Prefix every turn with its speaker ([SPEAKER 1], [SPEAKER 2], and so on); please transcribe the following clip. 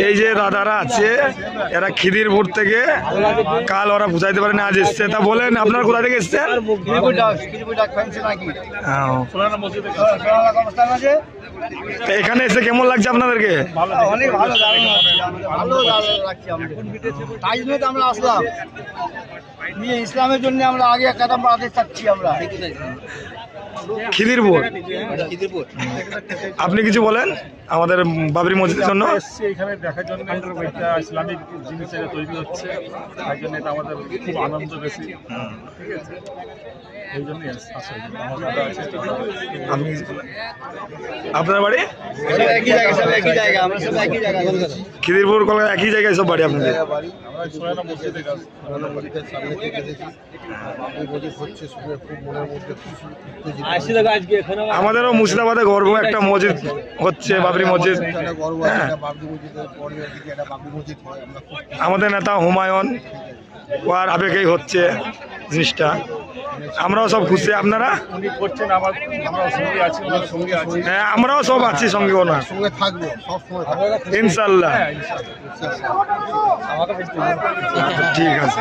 [SPEAKER 1] এই যে দাদারা আছে এরা খিদিরপুর থেকে, কাল ওরা বুঝাইতে পারেন আজ এসছে। তা বলেন আপনারা কোথা থেকে এসছেন? এখানে এসে কেমন লাগছে আপনাদেরকে?
[SPEAKER 2] অনেক ভালো লাগছে আমরা আসলাম নিয়ে ইসলামের জন্য আমরা আগে কদম বাড়াতে চাচ্ছি আমরা।
[SPEAKER 1] খিদিরপুর, আপনি কিছু বলেন আমাদের বাবরি মসজিদের জন্য?
[SPEAKER 3] এখানে দেখার জন্য ইসলামিক জিনিস তৈরি হচ্ছে, তাই জন্য এটা আমাদের খুব আনন্দ বেশি। ঠিক আছে, এই জন্যই
[SPEAKER 1] আপনার বাড়ি
[SPEAKER 2] একই জায়গা, আমরা সব একই জায়গা।
[SPEAKER 1] খিদিরপুর কলকাতা একই জায়গায় সব বাড়ি আপনাদের? আমাদেরও মুর্শিদাবাদে গর্ব একটা মসজিদ হচ্ছে, বাবরি মসজিদ। আমাদের নেতা হুমায়ুন ওর আবেগেই হচ্ছে জিনিসটা, আমরাও সব খুশি। আপনারা? হ্যাঁ, আমরাও সব আছি সঙ্গে, ওনার
[SPEAKER 2] সঙ্গে থাকবো সব সময়,
[SPEAKER 1] ইনশাল্লাহ। ঠিক আছে।